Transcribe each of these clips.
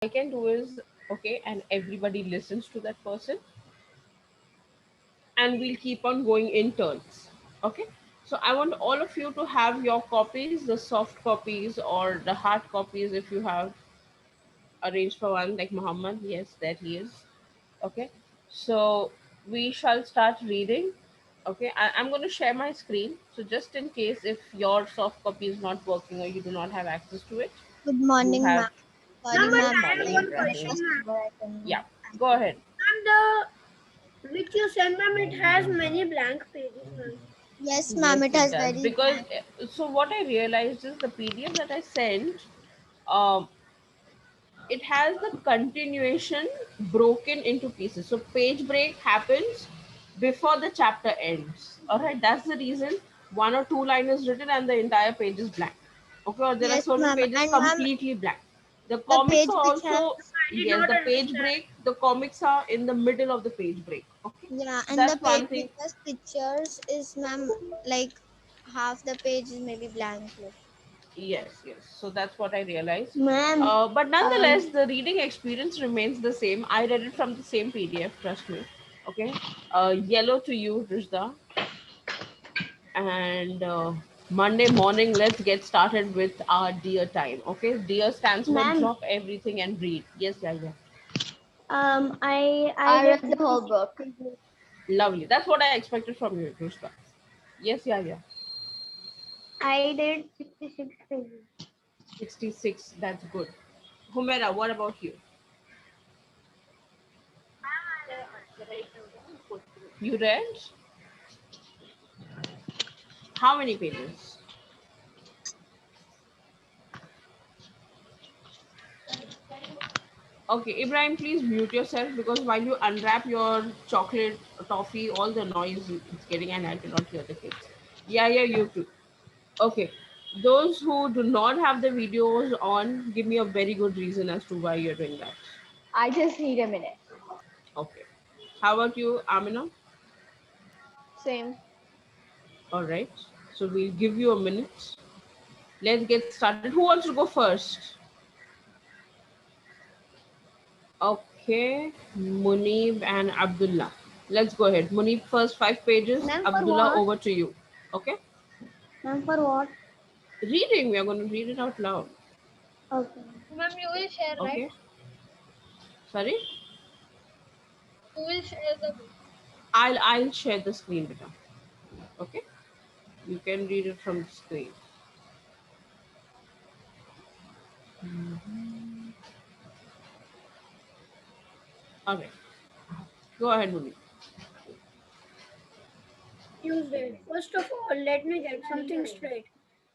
I can do is, okay, and everybody listens to that person, and we'll keep on going in turns. Okay. So I want all of you to have your copies, the soft copies or the hard copies if you have arranged for one, like Muhammad. Yes, there he is. Okay. So we shall start reading. Okay. I'm going to share my screen. So just in case if your soft copy is not working or you do not have access to it, Good you morning, have. ma'am. Sorry, Ma'am, but Good ma'am. I have morning, Like, one this question, Ibrahim. first ma'am. ever I can Yeah. Go answer. ahead. Ma'am, the which you sent, ma'am, it has many blank pages, ma'am. Yes, ma'am. Yes, It it has does. very Because blank. so what I realized is the PDF that I sent, um, it has the continuation broken into pieces. So page break happens before the chapter ends. All right, that's the reason one or two line is written and the entire page is blank. Okay, or there are Yes, certain ma'am. pages And ma'am, completely blank. The the comics page are which has also, I did yes, not the page understand. break. The comics are in the middle of the page break. Okay, yeah, so and the that's page one thing. which has pictures is, ma'am, like half the page is maybe blank. Like, Yes, yes. So that's what I realized. ma'am, But nonetheless, the reading experience remains the same. I read it from the same PDF, trust me. Okay. Yellow to you, Rishda. And Monday morning, let's get started with our dear time. Okay. Dear stands for ma'am, drop everything and read. Yes, yeah, yeah. I read the whole book. Lovely. That's what I expected from you, Rishda. Yes, yeah, yeah. I did 66 pages. 66. That's good. Humera, what about you? You read how many pages? Okay, Ibrahim, please mute yourself because while you unwrap your chocolate toffee, all the noise it's getting and I cannot hear the kids. Yeah, yeah, you too. Okay. Those who do not have the videos on, give me a very good reason as to why you're doing that. I just need a minute. Okay. How about you, Amina? Same. All right. So we'll give you a minute. Let's get started. Who wants to go first? Okay. Munib and Abdullah. Let's go ahead. Munib first 5 pages. Ma'am, for Abdullah, what? over to you. Okay. Ma'am, for what? Reading, we are going to read it out loud. Okay. Ma'am, you will share, right? Okay. Sorry. You will share the book. I'll share the screen beta. Okay. You can read it from the screen. All right. Go ahead, Muni. Tuesday. First of all, let me get something straight.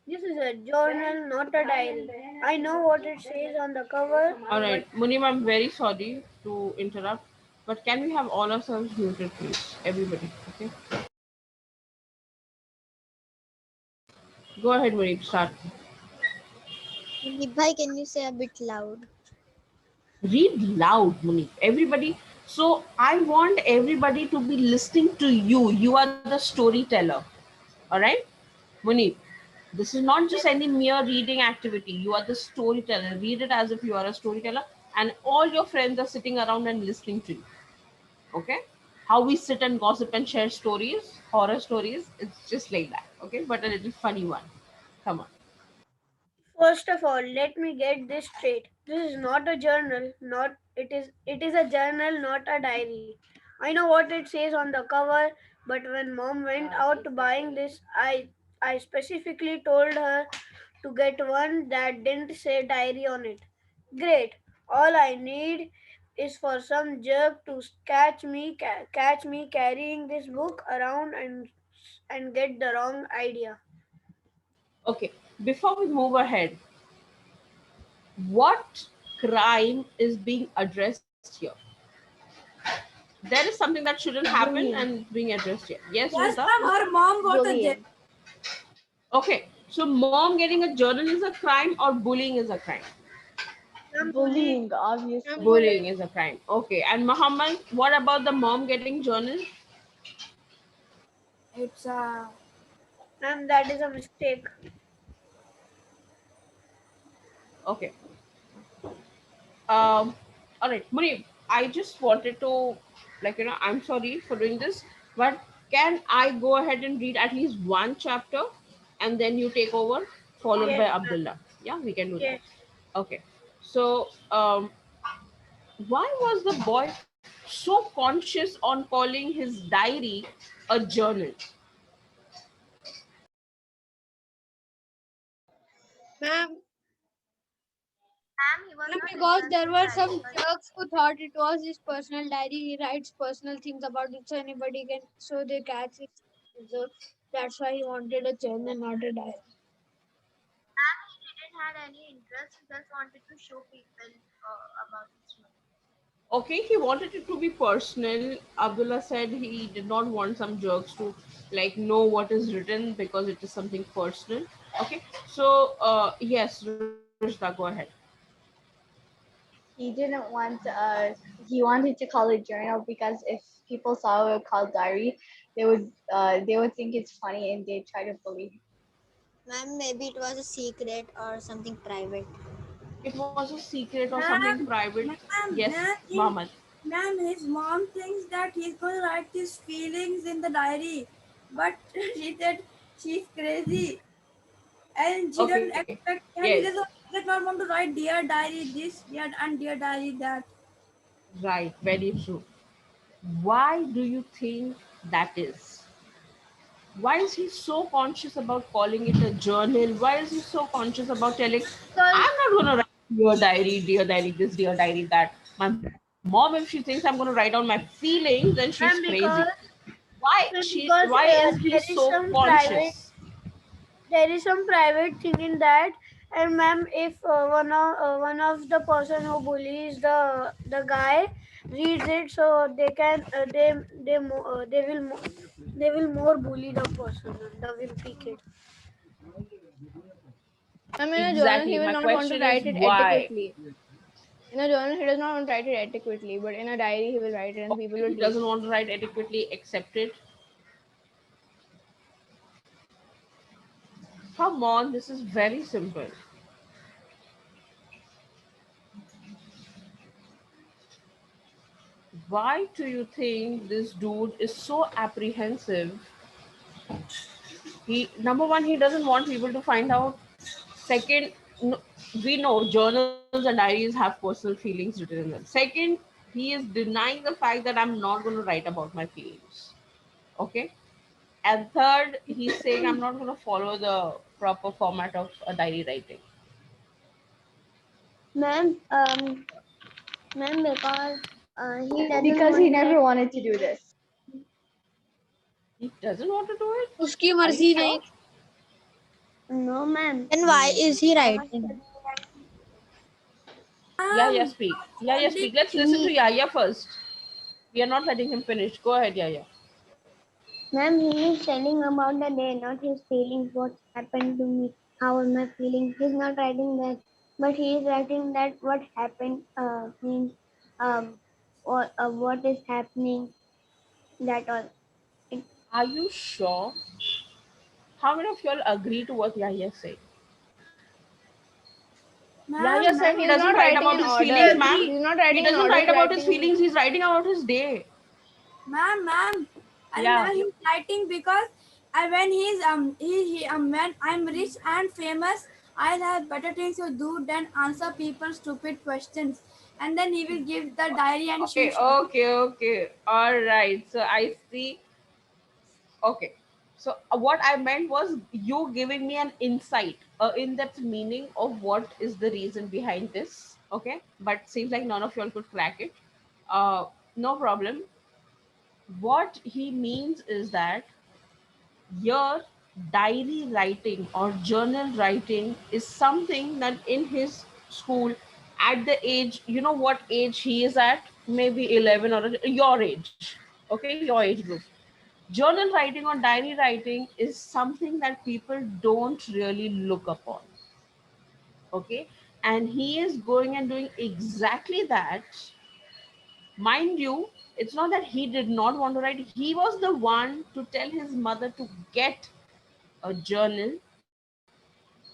This is a journal, not a diary. I know what it says on the cover, All but right, Munim, I'm very sorry to interrupt, but can we have all ourselves muted, please? Everybody. Okay. Go ahead, Munim. Start. Munib bhai, can you say a bit loud? Read loud, Munif. Everybody. So I want everybody to be listening to you. You are the storyteller. All right, Munif. This is not just any mere reading activity. You are the storyteller. Read it as if you are a storyteller, and all your friends are sitting around and listening to you. Okay, how we sit and gossip and share stories, horror stories. It's just like that. Okay, but a little funny one. Come on. first of all, let me get this straight. This is not a journal, not it is a journal, not a diary. I know what it says on the cover, but when mom went out buying this, I specifically told her to get one that didn't say diary on it. Great. All I need is for some jerk to catch me carrying this book around and get the wrong idea. Okay, before we move ahead, what crime is being addressed here? There is something that shouldn't happen and Bullying. it's being addressed here. Yes, Yes, Rita? ma'am, her mom got a jail. Bullying. Okay, so mom getting a journal is a crime or bullying is a crime? I'm bullying. Bullying, I'm obviously. bullying. Bullying is a crime. Okay, and Muhammad, what about the mom getting journal? It's a And that is a mistake. Okay, all right, Munib, I just wanted to, like, I'm sorry for doing this, but can I go ahead and read at least one chapter and then you take over, followed Yes, by ma'am. Abdullah? Yeah, we can do that. Yes. Okay. So, why was the boy so conscious on calling his diary a journal? Ma'am, Ma'am, he was not because there interested were that some because jerks who thought it was his personal diary. He writes personal things about it so anybody can, so they catch it. So that's why he wanted a journal, not a diary. ma'am, he didn't had any interest. He just wanted to show people about his work. Okay, he wanted it to be personal. Abdullah said he did not want some jerks to like know what is written because it is something personal. Okay, so yes, Rushda, go ahead. He didn't want he wanted to call it journal because if people saw it called diary, they would think it's funny and they'd try to bully him. Ma'am, maybe it was a secret or something private. It was a secret or something Ma'am, private. ma'am, Yes, ma'am, Muhammad. ma'am, his mom thinks that he's going to write his feelings in the diary, but she said she's crazy, and she doesn't Okay, expect, and yes, does not want to write dear diary this, dear and dear diary that. right, very true. Why do you think that is? Why is he so conscious about calling it a journal? Why is he so conscious about telling, Because I'm not going to write dear diary this, dear diary that? My mom, if she thinks I'm going to write down my feelings, then she's Ma'am, crazy. Why because is he there so is some private, conscious? there is some private thing in that. And ma'am, if one of the person who bullies the guy reads it, so they can they will more bully the person, and they will pick it. I mean, in a journal, Exactly. he will My not want to question is write it why? adequately. In a journal, he does not want to write it adequately, but in a diary, he will write it and people Okay, will he read. doesn't want to write adequately accepted. Come on, this is very simple. Why do you think this dude is so apprehensive? He, number one, he doesn't want people to find out. Second, no, we know journals and diaries have personal feelings written in them. Second, he is denying the fact that I'm not going to write about my feelings. Okay. And third, he's saying I'm not going to follow the proper format of a diary writing. Ma'am, ma'am, because he doesn't Because he want that. never wanted to do this. He doesn't want to do it. Uski Are you marzi sure? nahi. No, ma'am. Then why is he writing? Yaya, Ma'am, speak. Yaya, only speak. Let's listen to He, Yaya first. We are not letting him finish. Go ahead, Yaya. ma'am, he is telling about the day, not his feelings, what happened to me, how am I feeling. He's not writing that, but he is writing that what happened means what is happening, that all. It, Are you sure? How many of y'all agree to what Yahya said? Yahya ma'am, said Ma'am, he he is doesn't not write writing about in his order. feelings, ma'am. Agree. He is not He writing in doesn't order. write He's about his writing. feelings, he's writing about his day. ma'am, and Yeah. ma'am, he's writing because when when I'm rich and famous, I'll have better things to do than answer people's stupid questions. And then he will give the diary and Okay, shoot. okay. All right. So I see. Okay. So what I meant was you giving me an insight, a in-depth meaning of what is the reason behind this. Okay. But seems like none of y'all could crack it. No problem. What he means is that your diary writing or journal writing is something that in his school at the age, you know what age he is at, maybe 11 or your age, okay, your age group. Journal writing or diary writing is something that people don't really look upon. Okay, and he is going and doing exactly that. Mind you, it's not that he did not want to write, he was the one to tell his mother to get a journal.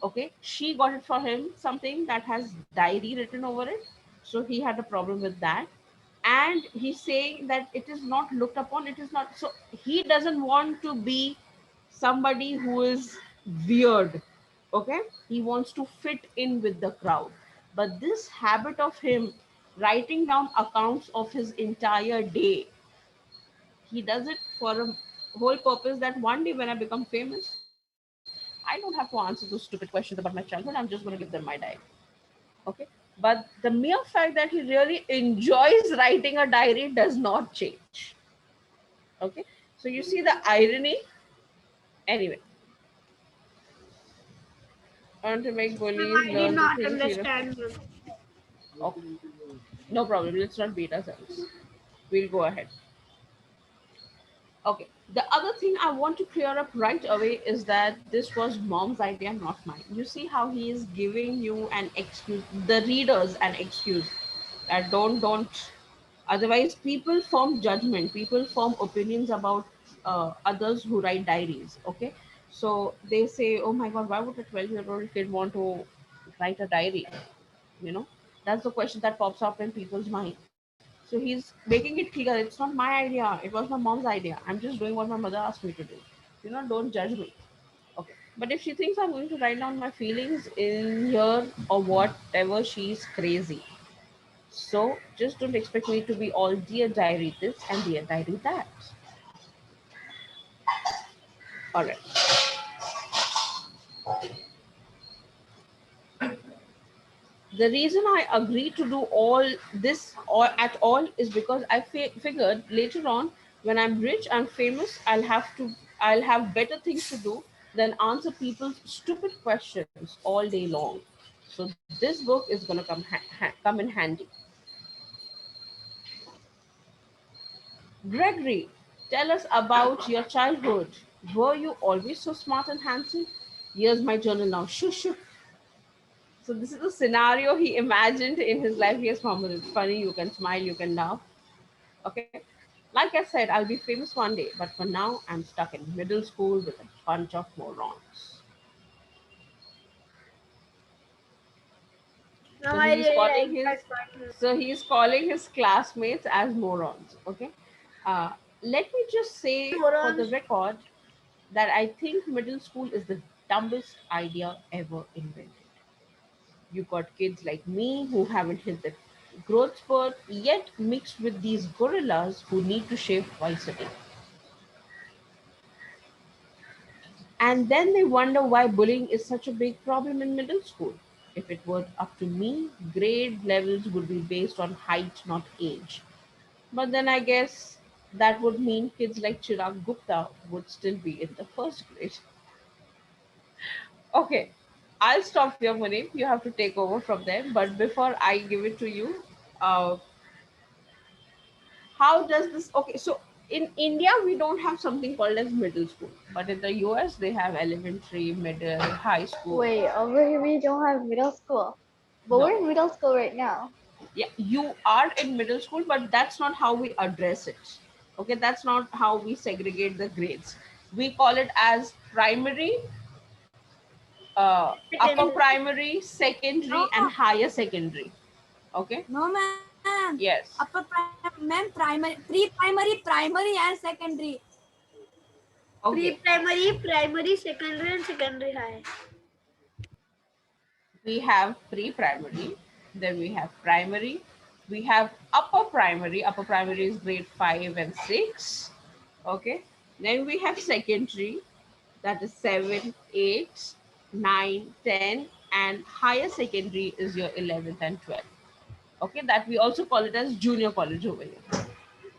Okay, she got it for him, something that has diary written over it. So he had a problem with that. And he's saying that it is not looked upon, it is not, so he doesn't want to be somebody who is weird. Okay, he wants to fit in with the crowd. But this habit of him writing down accounts of his entire day, he does it for a whole purpose that one day when I become famous, I don't have to answer those stupid questions about my childhood. I'm just going to give them my diary. Okay, but the mere fact that he really enjoys writing a diary does not change. Okay, so you see the irony. Anyway, I want to make Ma'am, bullies I did learn the not things he does. understand. Ma'am. Okay, no problem, let's not beat ourselves, we'll go ahead. Okay, the other thing I want to clear up right away is that this was mom's idea, not mine. You see how he is giving you an excuse, the readers an excuse, that don't. Otherwise, people form judgment, people form opinions about others who write diaries. Okay, so they say, "Oh my God, why would a 12-year-old kid want to write a diary?" You know, that's the question that pops up in people's mind. So he's making it clear it's not my idea, it was my mom's idea. I'm just doing what my mother asked me to do. You know, don't judge me. Okay. But if she thinks I'm going to write down my feelings in here or whatever, she's crazy. So just don't expect me to be all dear diary this and dear diary that. All right. The reason I agreed to do all this or at all is because I figured later on, when I'm rich and famous, I'll have better things to do than answer people's stupid questions all day long. So this book is going to come in handy. Gregory, tell us about your childhood. Were you always so smart and handsome? Here's my journal now. Shush, shush. So this is the scenario he imagined in his life. He has formulated. It's funny. You can smile. You can laugh. Okay. Like I said, I'll be famous one day, but for now, I'm stuck in middle school with a bunch of morons. Ma'am, So I he's really calling like his that part. Ma'am. so he's calling his classmates as morons. Okay. Let me just say for the Morons. record that I think middle school is the dumbest idea ever invented. You got kids like me who haven't hit the growth spurt yet, mixed with these gorillas who need to shave twice a day. And then they wonder why bullying is such a big problem in middle school. If it were up to me, grade levels would be based on height, not age. But then I guess that would mean kids like Chirag Gupta would still be in the first grade. Okay, I'll stop here, Munib. You have to take over from there. But before I give it to you, uh, how does this? Okay, so in India we don't have something called as middle school, but in the US they have elementary, middle, high school. Wait, over here we don't have middle school. But No, we're in middle school right now. yeah, you are in middle school, but that's not how we address it. Okay, that's not how we segregate the grades. We call it as primary, upper Secondary. primary, No, secondary, and higher secondary. Okay. no, ma'am. Yes. Ma'am, pre-primary, primary, and secondary. Okay. Pre-primary, primary, secondary, and secondary high. We have pre-primary, then we have primary, we have upper primary. Upper primary is grade 5 and 6. Okay. Then we have secondary, that is 7, 8, 9, 10, and higher secondary is your 11th and 12th. Okay, that we also call it as junior college over here.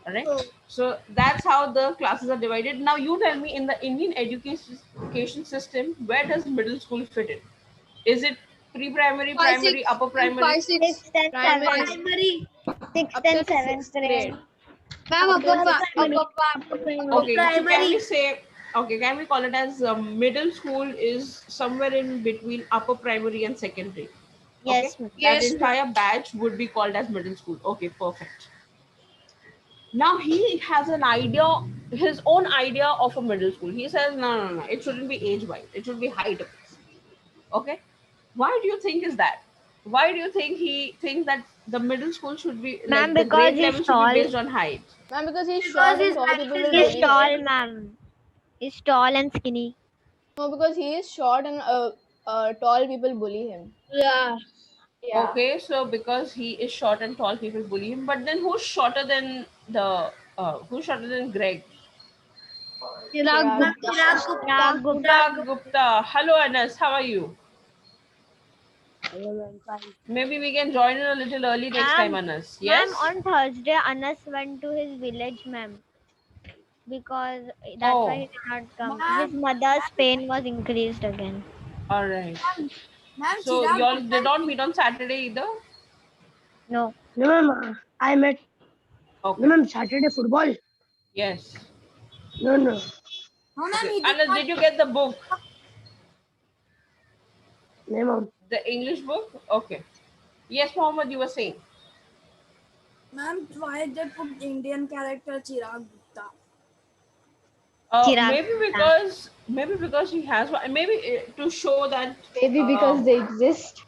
All right. Oh, So that's how the classes are divided. Now you tell me, in the Indian education system, where does middle school fit in? Is it pre-primary, Five, primary, six, upper primary? five, six, Sixth and primary, seventh. primary. Sixth up and to seventh sixth grade. grade. Ma'am, Upper primary. upper Upper primary. primary. Okay, so can we Primary. say, okay, can we call it as middle school is somewhere in between upper primary and secondary? Okay, Yes, ma'am. that Yes, ma'am. entire batch would be called as middle school. Okay, perfect. Now he has an idea, his own idea of a middle school. He says, no, no, no, it shouldn't be age wise, it should be height wise. Okay, why do you think is that? Why do you think he thinks that the middle school should be Ma'am, like the because grade he's level should be tall. based on height? Ma'am, because he's Because short and his tall, height people is will He's very bully him. tall, less. ma'am. He's tall and skinny. No, because he is short and tall, people bully him. Yeah. Yeah. Okay, so because he is short and tall, people bully him. But then who's shorter than Greg? Chirag Chirag. Gupta. Chirag Gupta. Rag Gupta. Chirag Gupta. Hello, Anas. How are you? Maybe we can join in a little early next time, Ma'am, Anas. ma'am, Yes? on Thursday, Anas went to his village, ma'am, because that's why he Oh, did not come. His Ma'am, mother's pain was increased again. all right. ma'am, So Chirag y'all Gupta did not meet on Saturday either? No. No, ma'am. I met. No, Okay. ma'am. Saturday football. Yes. No, no. No, ma'am, Okay. he did Anas, not. did you get the book? No, ma'am. The English book? Okay. Yes, Mohammed, you were saying. Ma'am, why they put Indian character Chirag Gupta? Chirag Maybe Gupta. because he has one, maybe to show that Maybe uh, because they exist.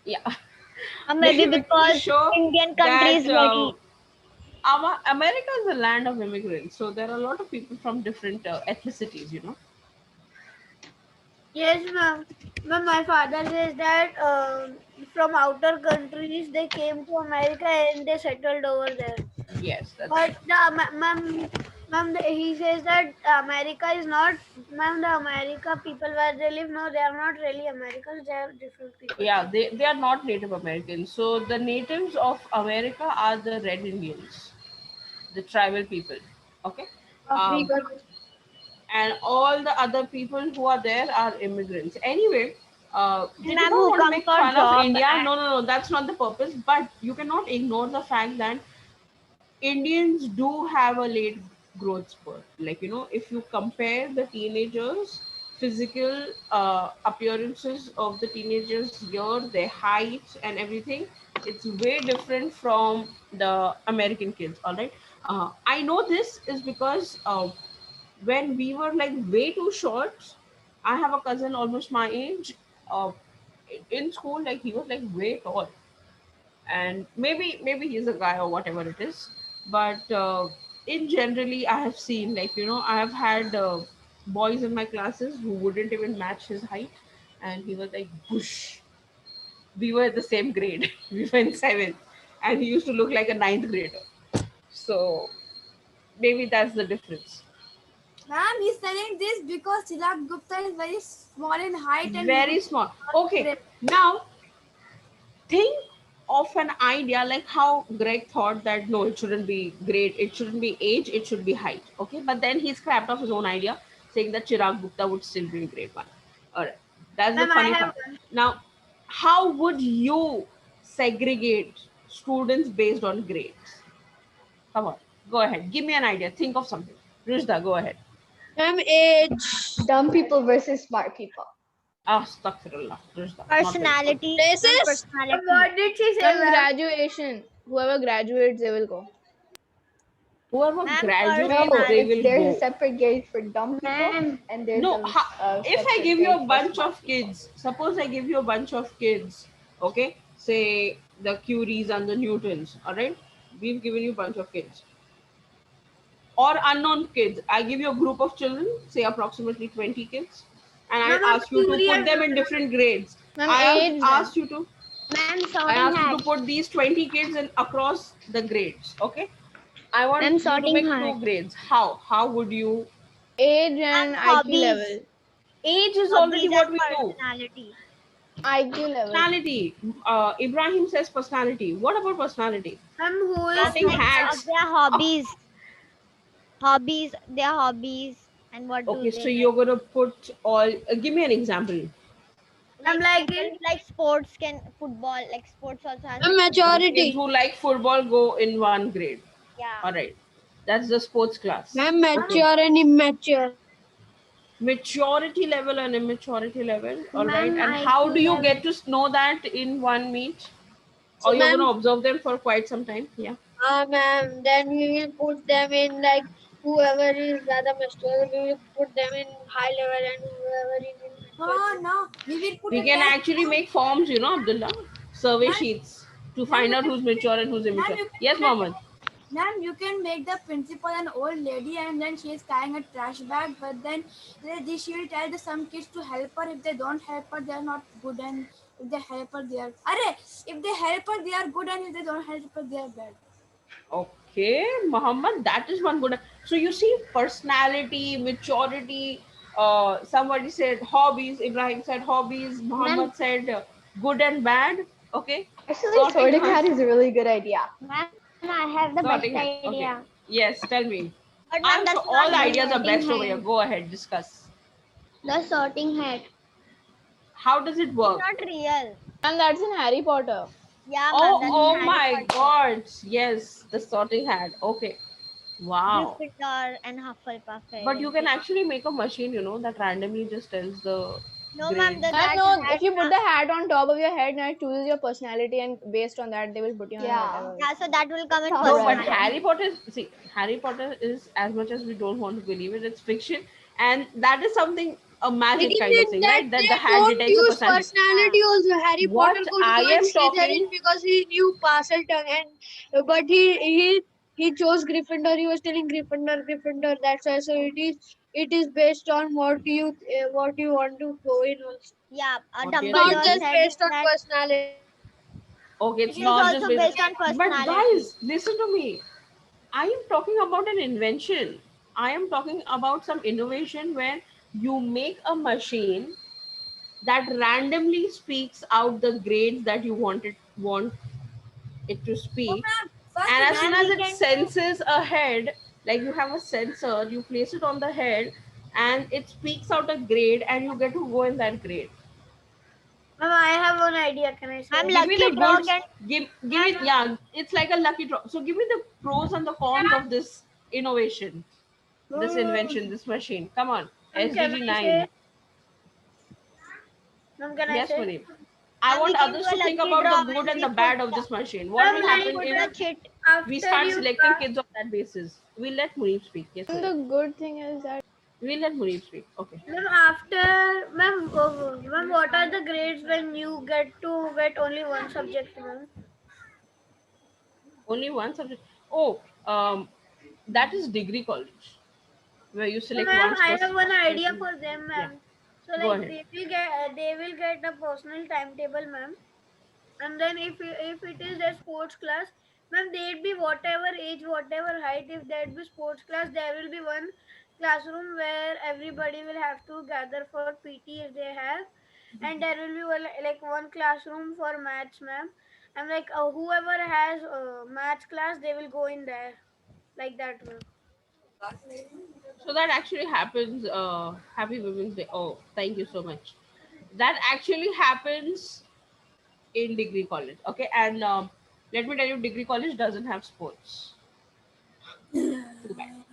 yeah, Or maybe maybe to because show Indian country that is very. America is a land of immigrants, so there are a lot of people from different ethnicities. Yes, ma'am. Ma'am, my father says that from outer countries they came to America and they settled over there. Yes, that's But right. he says that America is not, ma'am, the America people where they live, no, they are not really Americans, they are different people. Yeah, they are not Native Americans. So the natives of America are the Red Indians, the tribal people. Okay. Um, Africa. and all the other people who are there are immigrants. Anyway, they do Ma'am, not who want to come make for fun of job. India. No, no, no, that's not the purpose. But you cannot ignore the fact that Indians do have a late growth spurt. Like, if you compare the teenagers, physical appearances of the teenagers here, their height and everything, it's way different from the American kids. All right. I know this is because when we were like way too short, I have a cousin almost my age. Uh, in school, like he was like way tall, and maybe he's a guy or whatever it is. But in generally, I have seen like I have had boys in my classes who wouldn't even match his height, and he was like whoosh. We were the same grade. We were in seventh, and he used to look like a ninth grader. So maybe that's the difference. Ma'am, he's telling this because Chirag Gupta is very small in height and he Very would small. not Okay, now think of an idea like how Greg thought that no, it shouldn't be grade, it shouldn't be age, it should be height. Okay, but then he scrapped off his own idea, saying that Chirag Gupta would still be in grade one. All right, that's the Ma'am, I funny have part. Now, how would you segregate students based on grades? Come on, go ahead, give me an idea. Think of something. Rishda, go ahead. ma'am age. Dumb people versus smart people. Astaghfirullah, Rishda, not very good. Personality. Places. And personality. What did she say, Ma'am, ma'am? graduation. Whoever graduates, they will go. Whoever Ma'am, graduates, No, they personality. will there's a go. separate grade for dumb people, Ma'am, and there's No, a if I separate give you grade a for bunch smart of people. kids, suppose I give you a bunch of kids, okay, say the Curies and the Newtons, all right, we've given you a bunch of kids, or unknown kids. I give you a group of children, say approximately 20 kids, and I Ma'am, I'm ask you to put curious. them in different grades. Ma'am, I have age them. asked you to, ma'am, I sorting asked you hat. to put these 20 kids in across the grades, okay. I want Ma'am, you to sorting make hat. two grades. How would you? Age and Ma'am, IQ hobbies. level. Age is already Hobbies what and we do. personality. IQ level. Personality. Ibrahim says personality. What about personality? Ma'am, who is Sorting Like hats. their hobbies. Hobbies, their hobbies, and what do Okay, they so like? you're gonna put all. Give me an example. I'm Like like people in who like sports can football. Like sports also has a like football. The kids maturity. who like football go in one grade. Yeah. All right, that's the sports class. Ma'am, Okay, mature and immature. maturity level and immaturity level. All right, Ma'am, and how do IQ you level. get to know that in one meet? So, Or you're ma'am, gonna observe them for quite some time? Yeah. ma'am, then we will put them in whoever is the mature, we will put them in high level and whoever is in Oh no, we will put We a can test. actually make forms, you know, Abdullah, survey Ma'am, sheets to ma'am, find you out can who's make, mature and who's ma'am, immature. you can Yes, put a Mohammed. Ma'am, you can make the principal an old lady and then she is carrying a trash bag, but then she will tell some kids to help her. If they don't help her, they are not good, and if they help her, they are. If they help her, they are good, and if they don't help her, they are bad. Okay, Muhammad, that is one good. So you see, personality, maturity. Somebody said hobbies. Ibrahim said hobbies. Ma'am, Muhammad said good and bad. Okay, Actually, sorting sorting has hat is a really good idea. ma'am, I have the best sorting hat. idea. Okay, yes, tell me. But ma'am, I'm that's sure not all the the ideas are sorting best over here. hat. Go ahead, discuss. The sorting hat. How does it It's work? not real. And that's in Harry Potter. Yeah, ma'am, Oh, that's in oh Harry my Potter. God! Yes, the sorting hat. Okay, wow. Gryffindor and Hufflepuff, But you can everything. actually make a machine, you know, that randomly just tells the No, ma'am, grades. And that no, hat. if you put the hat on top of your head, now it chooses your personality, and based on that, they will put you on Yeah. whatever. Yeah, so that will come in Sounds No, but right. personality. Harry Potter, see, Harry Potter is, as much as we don't want to believe it, it's fiction. And that is something, a It magic kind of is in thing, that right? That the they hat don't detects the use personality. Yeah. personality also. Harry Potter What could I go in am Slytherin talking, because he knew Parseltongue, and but he chose Gryffindor. He was telling Gryffindor. That's why. So it is based on what you want to go in also. Yeah, okay, so Not Dumbledore just this, said based on that personality. okay, it it's is not just also based. based on But personality. guys, listen to me. I am talking about an invention. I am talking about some innovation where you make a machine that randomly speaks out the grades that you want it to Oh speak, ma'am, first and we as will soon Ma'am, as he it can do. senses a head, like you have a sensor, you place it on the head and it speaks out a grade and you get to go in that grade. Ma'am, I have one idea. Can I Ma'am, say? Give me lucky the draw goods. can. Give Ma'am, me, yeah, it's like a lucky draw. So give me the pros and the cons of this innovation, this invention, this machine. Come on, ma'am, can SDG I say? 9. Ma'am, can I Yes, say? Manip. I Ma'am, we want can do others a to think lucky about the draw good when and the we put bad of this machine. What Ma'am, will when we happen like put if the chit. we after start you selecting kids on that basis? We'll let Munib speak. Yes, And Munib. the good thing is that We'll let Munib speak. Okay. ma'am, ma'am, what are the grades when you get only one subject, ma'am? Only one subject. Oh, that is degree college where you So, select ma'am, one I have one idea specific. for them, Yeah, ma'am. So, go like ahead. they will get a personal timetable, ma'am. And then if it is their sports class, ma'am, they'd be whatever age, whatever height. If there'd be sports class, there will be one classroom where everybody will have to gather for PT if they have, and there will be like one classroom for maths, ma'am. And like whoever has maths class, they will go in there like that, ma'am. So that actually happens. Happy Women's Day. Oh, thank you so much. That actually happens in degree college. Okay, and let me tell you, degree college doesn't have sports. Too bad.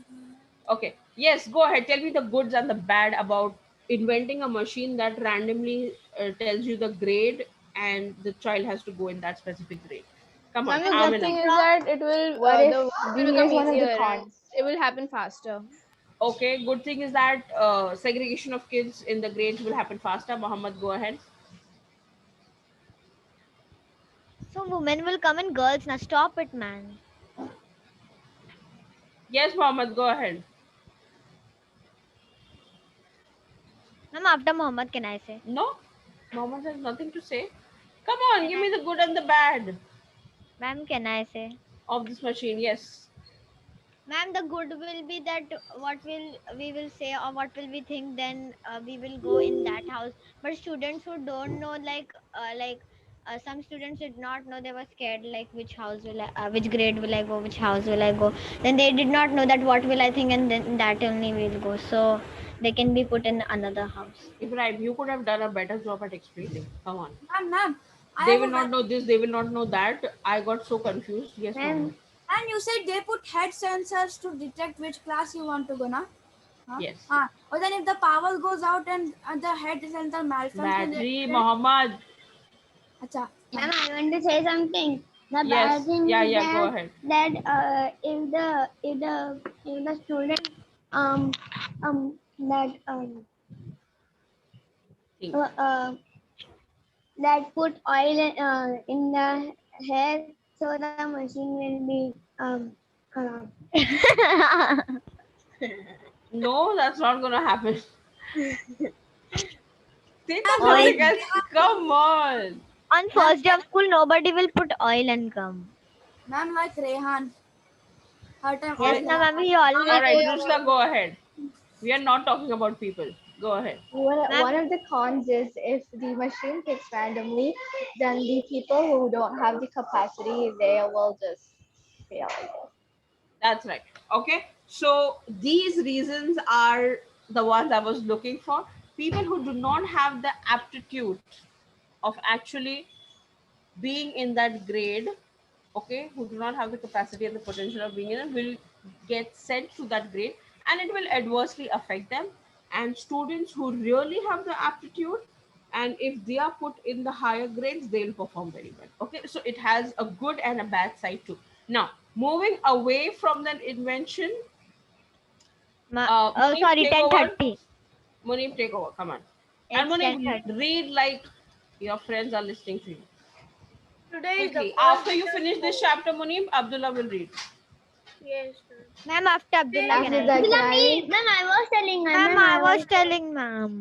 Okay. Yes, go ahead. Tell me the goods and the bad about inventing a machine that randomly tells you the grade and the child has to go in that specific grade. Come on, and the Ma'am, good lucky thing Amina. is draw. that it will What if the work will become here's one of easier the and cons? it will happen faster. Okay, good thing is that segregation of kids in the grades will happen faster. Muhammad, go ahead. So women will come and girls. Now stop it, man. Yes, Muhammad, go ahead. Ma'am, after Muhammad, can I say? No, Muhammad has nothing to say. Come on, Can give I? me the good and the bad Ma'am, can I say? of this machine. Yes. Ma'am, the good will be that what will we will say or what will we think, then we will go in that house. But students who don't know, some students did not know, they were scared, like which grade will I go, which house will I go. Then they did not know that what will I think, and then that only will go. So they can be put in another house. Ibrahim, you could have done a better job at explaining. Come on. ma'am, I They have will a not know this, they will not know that. I got so confused. Yes, Muhammad. Ma'am, and you said they put head sensors to detect which class you want to go, na? Huh? Yes. Or then if the power goes out and the head sensor malfunctions, Battery, Muhammad. acha, ma'am, I want to say something. The bad Yes. thing Yeah, is yeah, go that ahead. if the student um that That put oil in the hair so the machine will be kharab. No, that's not gonna happen. Think of Oil. something else. Come on. On first day of school, nobody will put oil and gum. Ma'am, like Rehan. Her time Yes, oil. no, ma'am. He All always right, puts. Nushla, go ahead. We are not talking about people. Go ahead. Ma'am, One of the cons is if the machine picks randomly, then the people who don't have the capacity, they will just fail, I guess. That's right. Okay. So these reasons are the ones I was looking for. People who do not have the aptitude of actually being in that grade, okay, who do not have the capacity and the potential of being in it, will get sent to that grade, and it will adversely affect them. And students who really have the aptitude, and if they are put in the higher grades, they'll perform very well. Okay, so it has a good and a bad side too. Now, moving away from that invention, oh, Munif, sorry, take over. 10:30. Munif, take over. Come on. And It's Munif, 10:30. read like your friends are listening to you. Today is the Quickly. first After day you of finish this school. chapter, Munif, Abdullah will read. Yes, ma'am. Ma'am, after Today Abdullah, is can After I the that, read? can Abdullah, I me, read? ma'am, I was telling, Ma'am, ma'am, I I was was. telling, ma'am.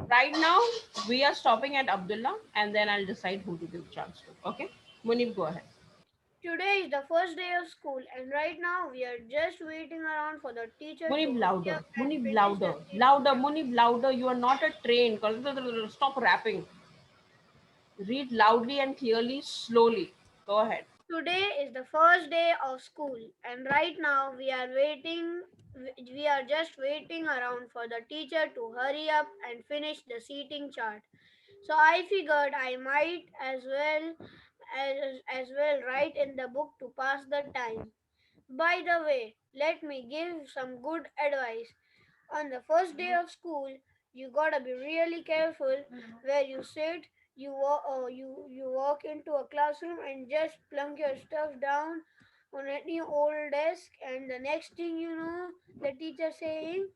Right now, we are stopping at Abdullah, and then I'll decide who to give chance to. Okay? Munif, go ahead. Today is the first day of school, and right now we are just waiting around for the teacher to Munif, hurry louder. up and Munif, finish the louder. seating Louder. chart. Munif, louder. You are not a train. Stop rapping. Read loudly and clearly, slowly. Go ahead. Today is the first day of school, and right now we are waiting. We are just waiting around for the teacher to hurry up and finish the seating chart. So I figured I might as well write in the book to pass the time. By the way, let me give some good advice. On the first day of school, you gotta be really careful where you sit. You walk into a classroom and just plunk your stuff down on any old desk, and the next thing you know, the teacher saying,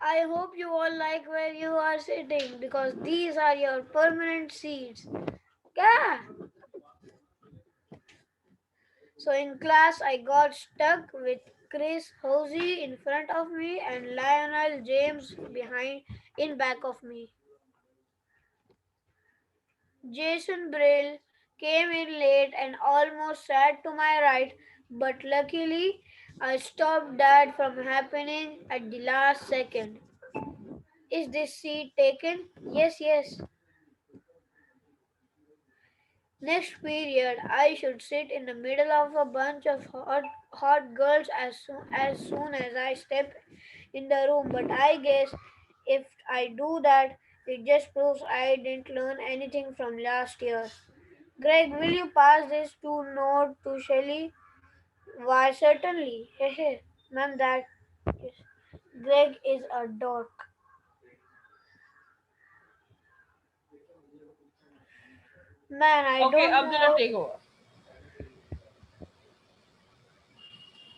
"I hope you all like where you are sitting because these are your permanent seats." Yeah. So in class, I got stuck with Chris Hosey in front of me and Lionel James behind in back of me. Jason Brill came in late and almost sat to my right, but luckily I stopped that from happening at the last second. Is this seat taken? Yes, yes. Next period, I should sit in the middle of a bunch of hot girls as soon as I step in the room. But I guess if I do that, it just proves I didn't learn anything from last year. Greg, will you pass this to note to Shelley? Why, certainly. Hehe. Ma'am, that is. Greg is a dork. Man, I Okay, don't Abdullah, know. take over.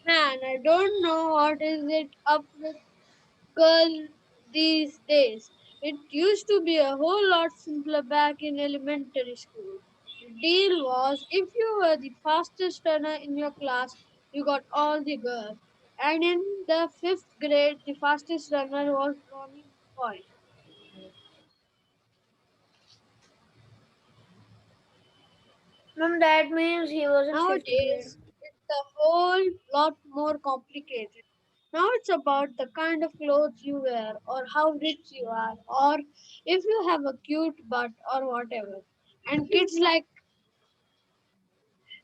Man, I don't know what is it up with girl these days. It used to be a whole lot simpler back in elementary school. The deal was if you were the fastest runner in your class, you got all the girls. And in the fifth grade, the fastest runner was Ronnie McCoy. Ma'am, that means he was in fifth grade. Nowadays, it's a whole lot more complicated. Now it's about the kind of clothes you wear, or how rich you are, or if you have a cute butt, or whatever. And kids like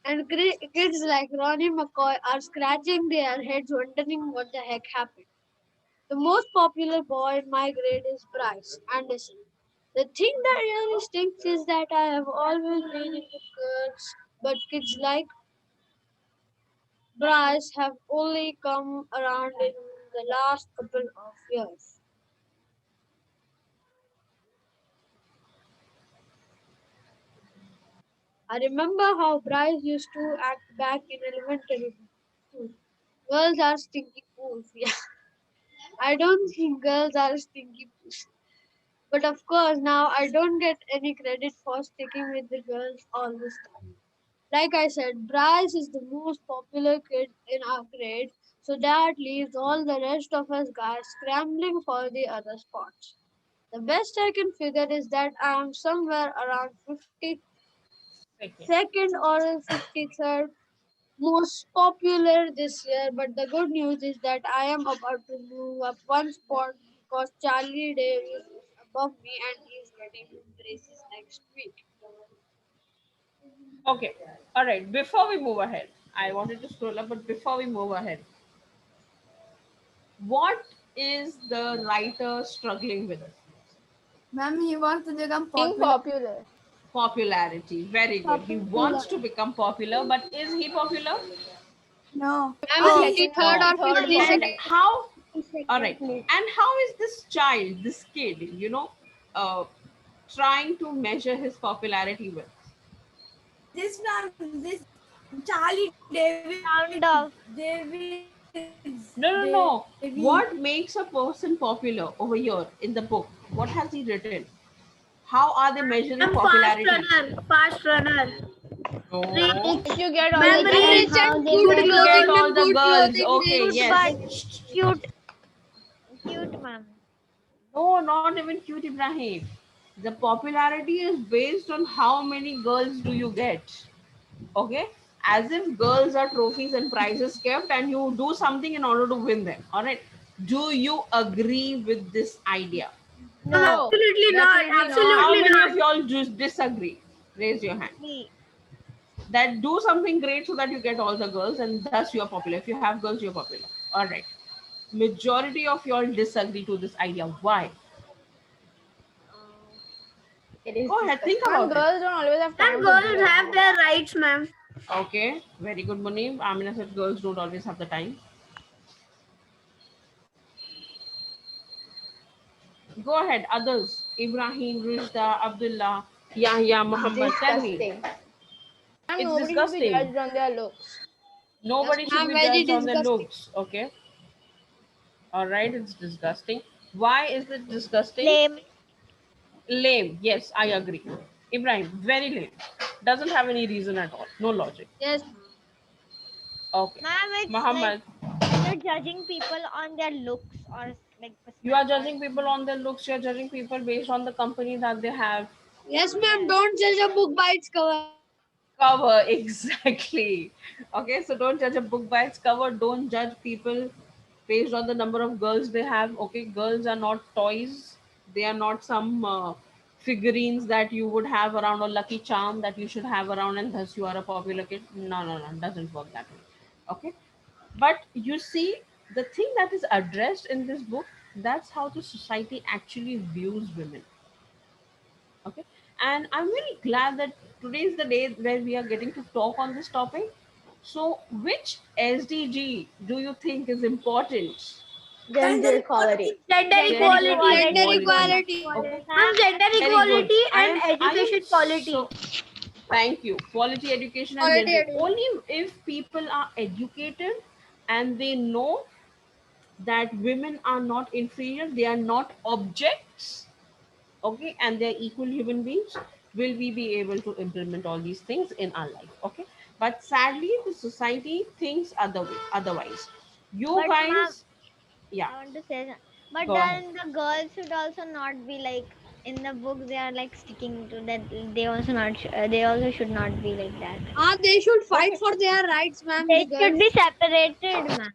Ronnie McCoy are scratching their heads wondering what the heck happened. The most popular boy in my grade is Bryce Anderson. The thing that really stinks is that I have always been into girls, but kids like Bryce have only come around in the last couple of years. I remember how Bryce used to act back in elementary school. Girls are stinky fools. Yeah. I don't think girls are stinky pussy. But of course, now I don't get any credit for sticking with the girls all this time. Like I said, Bryce is the most popular kid in our grade, so that leaves all the rest of us guys scrambling for the other spots. The best I can figure is that I am somewhere around 52nd or 53rd most popular this year, but the good news is that I am about to move up one spot because Charlie Davis is above me and he is getting braces next week. Okay. All right. Before we move ahead, I wanted to scroll up, but before we move ahead, what is the writer struggling with? Ma'am, he wants to become Being popular. popular. Popularity. Very good. He wants to become popular, but is he popular? No. I'm He's Oh, second, 53rd or third in and popularity. 52nd. how? All right. Second place. And how is this child, this kid, uh, trying to measure his popularity with? This ma'am, this Charlie Round off. No, no, no. David. What makes a person popular over here in the book? What has he written? How are they measuring I'm fast popularity? runner. Fast runner. No. If you get all Rich the and Rich girls, how and they good If you measure get clothing, all ma'am. the Good girls, clothing. okay, cute yes. but cute. Cute, ma'am. No, not even cute Ibrahim. The popularity is based on how many girls do you get. Okay? As if girls are trophies and prizes kept and you do something in order to win them. Alright. Do you agree with this idea? No. no, Absolutely not. definitely not. How Absolutely many not. of y'all just disagree? Raise your hand. Me. That do something great so that you get all the girls and thus you're popular. If you have girls, you're popular. Alright. Majority of y'all disagree to this idea. Why? Um, it is Go ahead, think disgusting. Man, about it. girls don't always have And time to girls do have everything. their rights, ma'am. Okay, very good, Munib. Amina said girls don't always have the time. Go ahead, others. Ibrahim, Rujda, Abdullah, Yahya, Muhammad. Tell me. Disgusting. Man, It's nobody should be disgusting. judged on their looks. Yes, Nobody should ma'am. be Very judged on their disgusting. looks. Okay. All right, it's disgusting. Why is it disgusting? Lame. Lame. Yes, I agree. Ibrahim, very lame. Doesn't have any reason at all. No logic. Yes. Okay. Ma'am, it's like Muhammad, you're judging people on their looks or like you are or judging people on their looks. You are judging people based on the company that they have. Yes, ma'am. yes. Don't judge a book by its cover. Cover. Exactly. Okay, so don't judge a book by its cover. Don't judge people based on the number of girls they have. Okay, girls are not toys. They are not some figurines that you would have around, or lucky charm that you should have around, and thus you are a popular kid. No, no, no, it doesn't work that way. Okay, but you see, the thing that is addressed in this book, that's how the society actually views women. Okay, and I'm very glad that today is the day where we are getting to talk on this topic. So which SDG do you think is important? Gender Gender equality. equality. Gender Gender equality. Gender equality. equality. Okay, Ma'am, gender very good. equality I and am education quality. so, thank you. Quality education and Quality gender. edition. Only if people are educated and they know that women are not inferior, they are not objects, okay, and they're equal human beings, will we be able to implement all these things in our life. Okay, but sadly the society thinks otherwise. You But ma'am, guys, yeah, I want to say that. But go ahead. then the girls should also not be like in the book. They are like sticking to that. They also not. They also should not be like that. They should fight Okay, for their rights, ma'am. They The should girls. be separated, ma'am.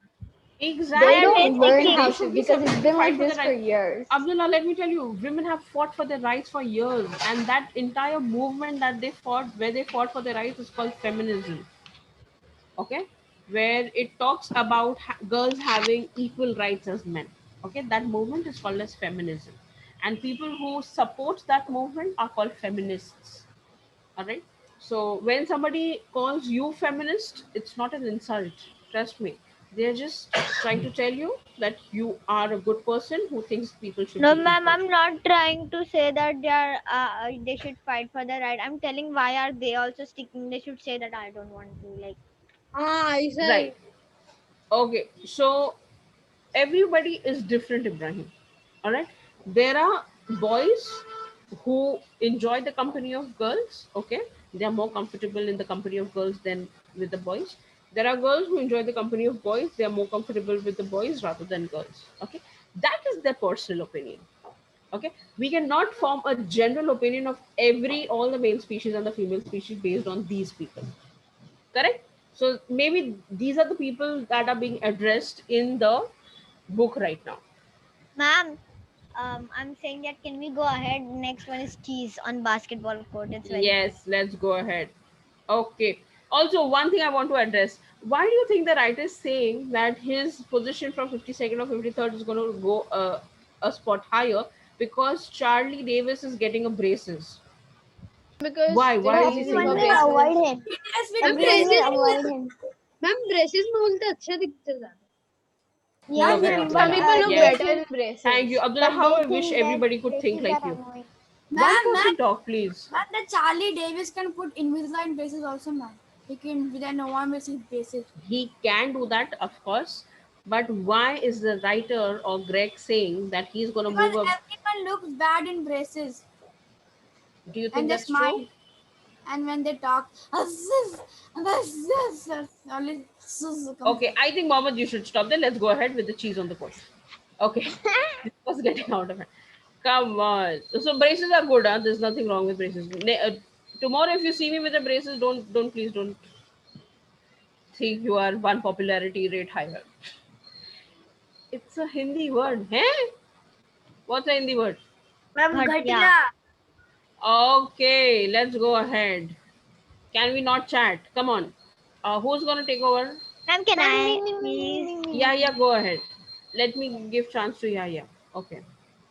They Why are exactly. they don't learn They how sticking? to should be because it's separated to been fight like for their this for rights. years. Abdullah, let me tell you, women have fought for their rights for years, and that entire movement that they fought, where they fought for their rights, is called feminism. Okay, where it talks about girls having equal rights as men. Okay, that movement is called as feminism, and people who support that movement are called feminists. All right, so when somebody calls you feminist, it's not an insult, trust me. They're just trying to tell you that you are a good person who thinks people should No, be ma'am. equal. I'm not trying to say that they are. They should fight for their right. I'm telling why are they also sticking? They should say that I don't want to like. I said. Right. Okay, so everybody is different, Ibrahim. All right. There are boys who enjoy the company of girls. Okay. They are more comfortable in the company of girls than with the boys. There are girls who enjoy the company of boys. They are more comfortable with the boys rather than girls. Okay. That is their personal opinion. Okay. We cannot form a general opinion of all the male species and the female species based on these people. Correct. So maybe these are the people that are being addressed in the book right now. Ma'am, I'm saying that can we go ahead? Next one is cheese on basketball court. It's very funny. Yes, let's go ahead. Okay. Also, one thing I want to address. Why do you think the writer is saying that his position from 52nd or 53rd is going to go a spot higher? Because Charlie Davis is getting a braces. Because Why? they're Why So is he releasing saying everyone the that? will braces. avoid him. Yes, with ma'am Everyone braces. will dresses avoid में him. Ma'am dresses में बोलते अच्छे दिखते हैं ज्यादा. Yeah, Okay, ma'am, Some but Abdullah. people look Yes. better in they Thank you, braces. Abdullah. but How they I wish think that everybody could think dresses like are you. annoying. One Ma'am, person talk, please. ma'am, the Charlie Davis can put Invisalign braces also, ma'am. He can, then no one will see braces. He can do that, of course. But why is the writer or Greg saying that he's going to Because move up? everyone looks bad in braces Do you think and they that's true? smile. And when they talk, only comes Okay, out. I think Mohammed, you should stop there. Let's go ahead with the cheese on the pot. Okay, this was getting out of hand. Come on. So braces are good, huh? There's nothing wrong with braces. Tomorrow, if you see me with the braces, please don't think you are one popularity rate higher. It's a Hindi word, hey? What's a Hindi word? Ma'am, Ghatiya. Ghatiya. Okay, let's go ahead. Can we not chat? Come on. Who's gonna take over? Ma'am, can Ma'am, I please? Yeah, yeah, go ahead. Let me give chance to Yaya. Okay.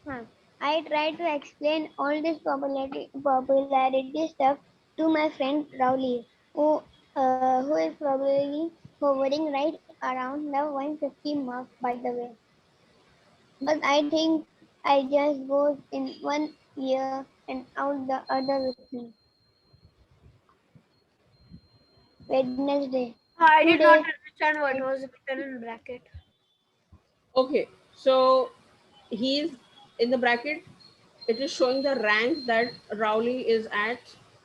Huh. I tried to explain all this popularity stuff to my friend Rowley, who is probably hovering right around the 150 mark, by the way. But I think I just goes in one ear and out the other with me. Wednesday. I did not Today, understand what was written in bracket. Okay. So he's in the bracket. It is showing the rank that Rowley is at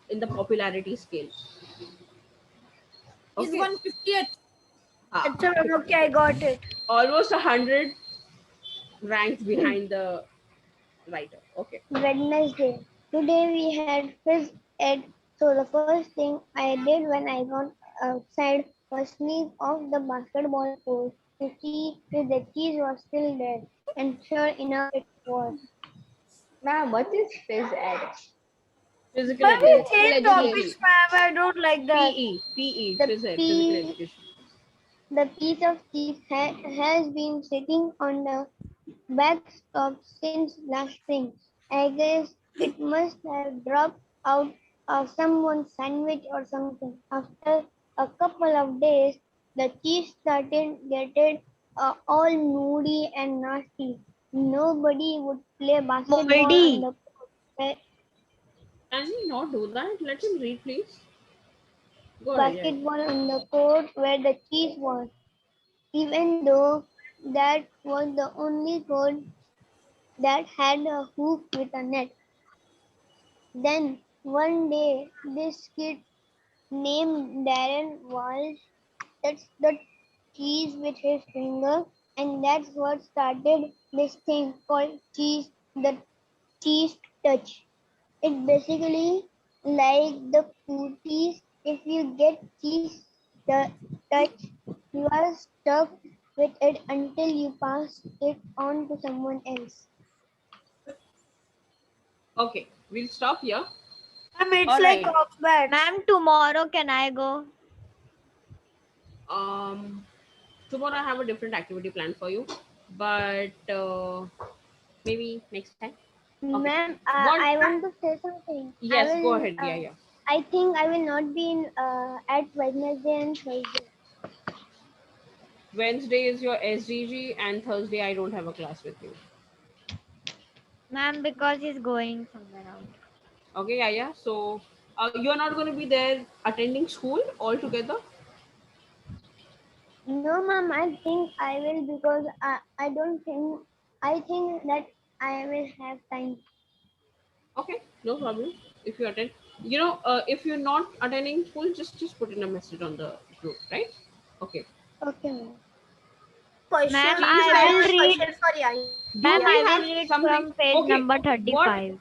in the popularity scale. He's Okay. 150th. Ah, It's okay, I got it. almost 100 ranks behind the writer. Okay. Wednesday. Today we had phys ed, so the first thing I did when I got outside was sneak off the basketball court to see if the cheese was still there. And sure enough, it was. Ma'am, what is phys ed? Physical Ma'am, we education. Physical change education. topics, ma'am. I don't like that. PE, The physical piece, education. the piece of cheese has been sitting on the backstop since last spring. I guess it must have dropped out of someone's sandwich or something. After a couple of days, the cheese started getting all moody and nasty. Nobody would play basketball on Moldy. the court Can we not do that? Let him read, please. Go ahead. Yeah, yeah. basketball on the court where the cheese was, even though that was the only court that had a hoop with a net. Then one day, this kid named Darren Walsh touched the cheese with his finger, and that's what started this thing called the cheese touch. It basically like the cookies. If you get cheese touch, you are stuck with it until you pass it on to someone else. Okay, we'll stop here. Ma'am, it's All like right. Oxbats. Ma'am, tomorrow can I go? Um, Tomorrow I have a different activity planned for you, but maybe next time. Okay. Ma'am, What? I want to say something. Yes, go ahead. Yeah, yeah. I think I will not be in at Wednesday and Thursday. Wednesday is your SDG, and Thursday I don't have a class with you. Ma'am, because he's going somewhere out. Okay, yeah, yeah. So you're not going to be there attending school altogether. No, ma'am. I think I will because I don't think I think that I will have time. Okay, no problem. If you attend, if you're not attending school, just put in a message on the group, right? Okay. Okay, ma'am. Question. Ma'am, Cheese I I have will a touch. read. question for Yaya. Do Ma'am, we I have will read something? from page Okay. number What? 35.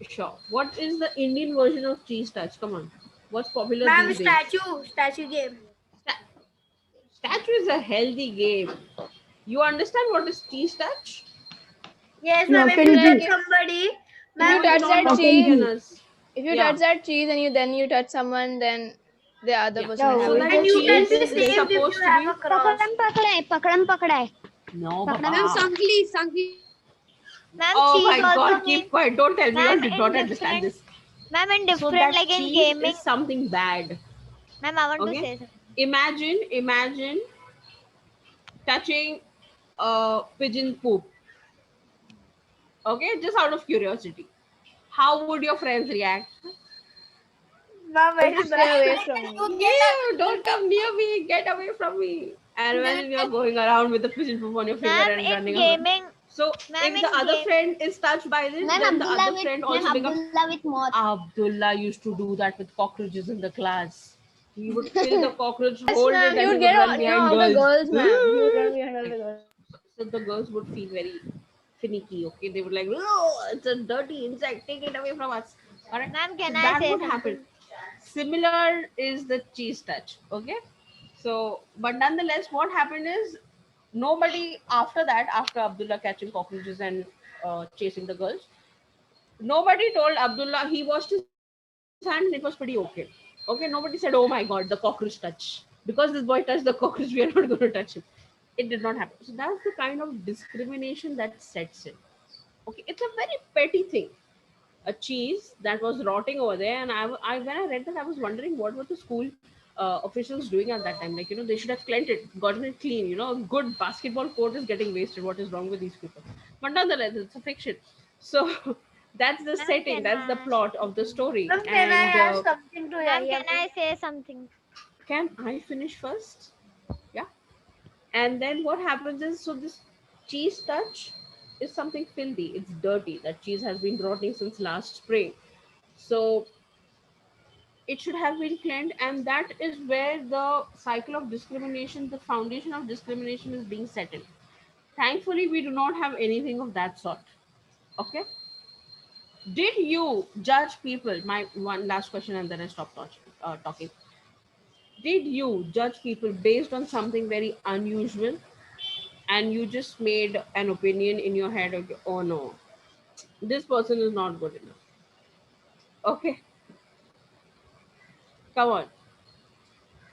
Sure. What is the Indian version of cheese touch? Come on. What's popular Ma'am, these days? statue game. Sta- Statue is a healthy game. You understand what is cheese touch? Yes, You ma'am. have If to you It's like touch easy. somebody, if No, you ma'am, it's touch not that How for can cheese, be? beginners. if you Yeah, touch that cheese and you touch someone, then the other yeah. person will Yeah, have So we it. that and just you can cheese be ate is this. saved if you supposed to have be. a cross. Pakadam pakadai. No, Pakadam. Ma'am, Baba. Ma'am, Oh cheese my also God, keep means, quiet. Don't tell me you all ma'am, did in not understand different, this. ma'am, in So different, that like in cheese is gaming. something bad. Ma'am, I want to Okay. say something. Imagine touching pigeon poop. Okay, just out of curiosity. How would your friends react? Ma'am, Would very stay bad. away from me. You don't come near me, get away from me. And imagine you're going around with the pigeon poop on your finger Ma'am, and in running around. gaming, So ma'am, if the in other game, friend is touched by this, then the other friend also becomes. Abdullah with moth. Abdullah used to do that with cockroaches in the class. He would kill the cockroach, Yes, hold it, ma'am. He and he would would get run all, behind all the girls. girls, ma'am. He would run behind all the girls. So the girls would feel very finicky. Okay, they would like, oh, it's a dirty insect. Take it away from us. All right. ma'am, So can I that say would happen. something? Similar is the cheese touch. Okay. So, but nonetheless, what happened is nobody after that, after Abdullah catching cockroaches and chasing the girls, nobody told Abdullah. He washed his hand and it was pretty okay. Okay, nobody said, "Oh my God, the cockroach touch." Because this boy touched the cockroach, we are not going to touch him. It did not happen. So that's the kind of discrimination that sets in. Okay, it's a very petty thing. A cheese that was rotting over there, and I when I read that, I was wondering what were the school officials doing at that time. Like, they should have cleaned it, gotten it clean. A good basketball court is getting wasted. What is wrong with these people? But nonetheless, it's a fiction. So that's the Ma'am, setting. can That's the I? plot of the story. Ma'am, can I And ask something to Ma'am, Yaya, can please? I say something? can I finish first? Yeah. And then what happens is, so this cheese touch is something filthy. It's dirty. That cheese has been rotting since last spring. So it should have been cleaned, and that is where the cycle of discrimination, the foundation of discrimination, is being set in. Thankfully, we do not have anything of that sort. Okay. Did you judge people? My one last question, and then I stop talking. Did you judge people based on something very unusual, and you just made an opinion in your head? Okay, oh no, this person is not good enough. Okay, come on.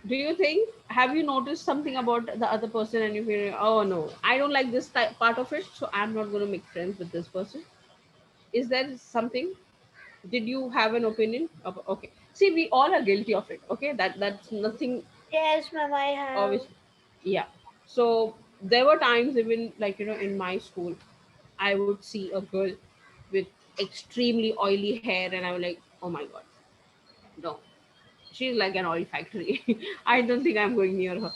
Do you think, have you noticed something about the other person and you feel, oh no, I don't like this part of it, so I'm not going to make friends with this person? Is there something? Did you have an opinion okay, see, we all are guilty of it. Okay, that's nothing. Yes, ma'am, I have. Obviously, yeah. So there were times, even like, in my school, I would see a girl with extremely oily hair, and I was like, oh my God, no, she's like an oil factory. I don't think I'm going near her.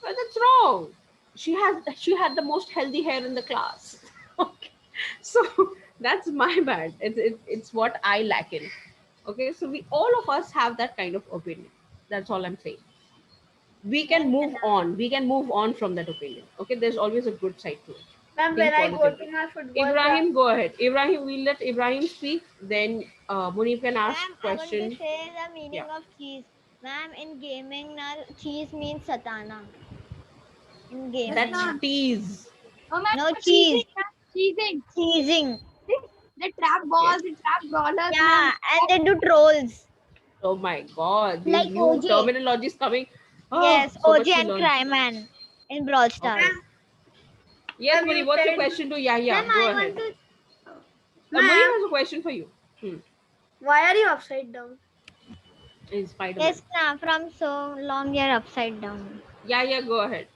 But that's wrong. She had the most healthy hair in the class. Okay. So that's my bad. It's what I lack in. Okay, so we all of us have that kind of opinion. That's all I'm saying. We can Ma'am, move can on. We can move on from that opinion. Okay, there's always a good side to it. Ma'am, when Think I go to positively. my football class, Ibrahim, go ahead. Ibrahim, we'll let Ibrahim speak. Then Munif can ask Ma'am, I want to question. say the Yeah. meaning of cheese. Ma'am, in gaming, now cheese means satana. In Yes, gaming, That's now. ma'am. tease. Oh man, No cheating, cheese, man, cheating. cheesing. The trap balls, Yes. the trap brawlers, Yeah, man. and they do trolls. Oh my God, these Like new OJ. terminologies coming. Oh, Yes, so OG much to and learn. Cryman in Brawl Okay. Stars. Yes, ma'am, Muni, you what's your said, question to Yahya? Ma'am, Go I ahead. want to. Muni ma'am, has a question for you. why are you upside down? In Spider-Man. Yes, na, from so long you're upside down. Yahya, go ahead.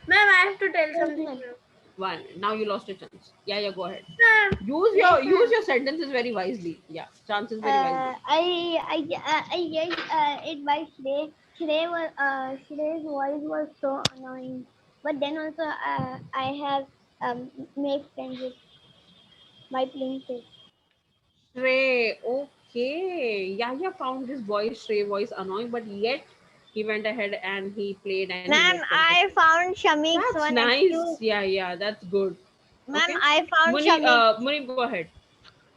Ma'am, I have to tell Yes, something, ma'am. ma'am. 1. Now you lost a chance. Yeah, go ahead. Ma'am, Use your sentences very wisely. Yeah, chances very wisely. I guess it by Shrey. Shrey's voice was so annoying. But then also I have made friends with my princess. Shrey, okay. Yahya found his voice, Shrey voice annoying, but yet he went ahead and he played and he Ma'am, made friends with I him. found Shamik's That's one nice. excuse. Yeah, that's good. Ma'am, Okay. I found Shamik Munib, go ahead.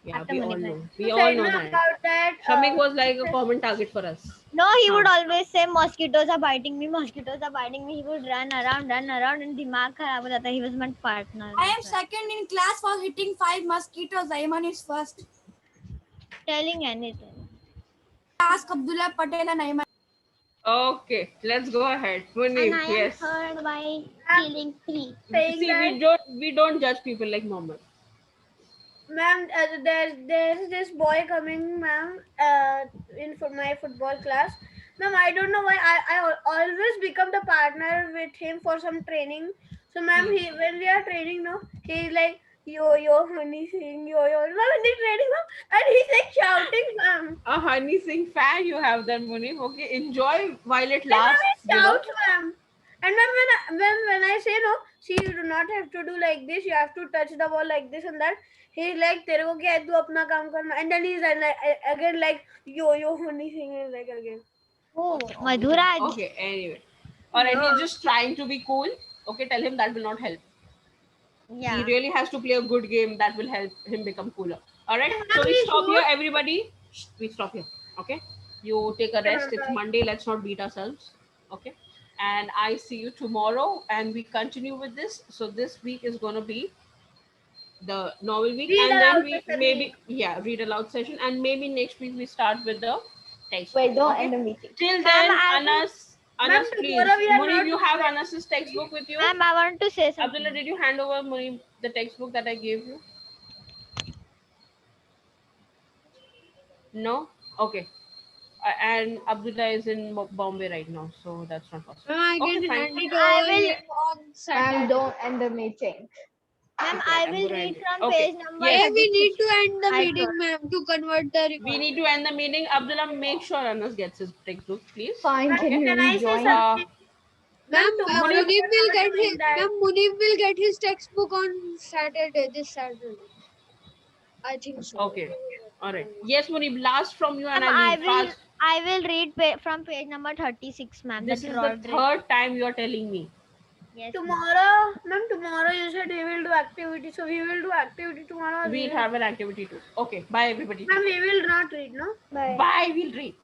Yeah, after we all Munib. know. you We all said know no that. about that. Shamik was like a common target for us. No, he would Huh. always say mosquitoes are biting me, mosquitoes are biting me. He would run around and दिमाग खराब हो जाता. He was my partner. I am That's why. second in class for hitting 5 mosquitoes. Ayman is first. Telling anything. Ask Abdullah Patel and Ayman. Okay, let's go ahead. And Munib, I am yes. third by killing 3. Saying See, that, we don't judge people like Mohammed. ma'am, there's this boy coming, ma'am, in for my football class. Ma'am, I don't know why always become the partner with him for some training. So, ma'am, he when we are training, no, he's like yo, honey sing yo. Ma'am, in the training, ma'am, and he's like shouting, ma'am. A Honey Singh fan you have then, Munib. Okay, enjoy while it And ma'am, lasts. he shouts, ma'am. And ma'am, when I say no, see, you do not have to do like this. You have to touch the ball like this and that. He's like, तेरे को क्या है तू अपना काम करना. And then he's like, again like yo honey singing like again. Oh, Madhuraj. Okay, anyway. Alright, he's just trying to be cool. Okay, tell him that will not help. Yeah. He really has to play a good game that will help him become cooler. Alright, so Ma'am, we he's stop good. here, everybody. We stop here. Okay, you take a rest. It's Monday. Let's not beat ourselves. Okay, and I see you tomorrow, and we continue with this. So this week is gonna be the novel week, Read and then aloud we session maybe week. read aloud session, and maybe next week we start with the text. Wait, don't okay? end the meeting. Till Ma'am, then, I will- Anas, please. tomorrow we are Munib, not you have doing- Anas's textbook with you. Ma'am, I want to say something. Abdullah, did you hand over Munib the textbook that I gave you? No? Okay. And Abdullah is in Bombay right now, so that's not possible. I Okay, can fine. hand it I over will- him on Saturday. Ma'am, don't end the meeting. Ma'am, Okay, I I'm will gonna read end it. from Okay. page number Yes. Hey, we need 36. to end the I meeting, told- ma'am, to convert the We record. need to end the meeting. Abdullah, make sure Anas gets his textbook, please. Fine, can you Can I say rejoin? something? Ma'am, tomorrow Munib we are will not get doing his that. ma'am, Munib will get his textbook on Saturday, this Saturday. I think so. Okay. All right. Yes, Munib, last from you and Ma'am, I leave. Fast. I will read from page number 36, ma'am. This the is Troll the Drake. third time you are telling me. Yes, ma'am. Tomorrow you said we will do activity, so we will do activity tomorrow. We'll have an activity too. Okay. Bye, everybody. Ma'am, we will not read, no? Bye. Bye. We'll read.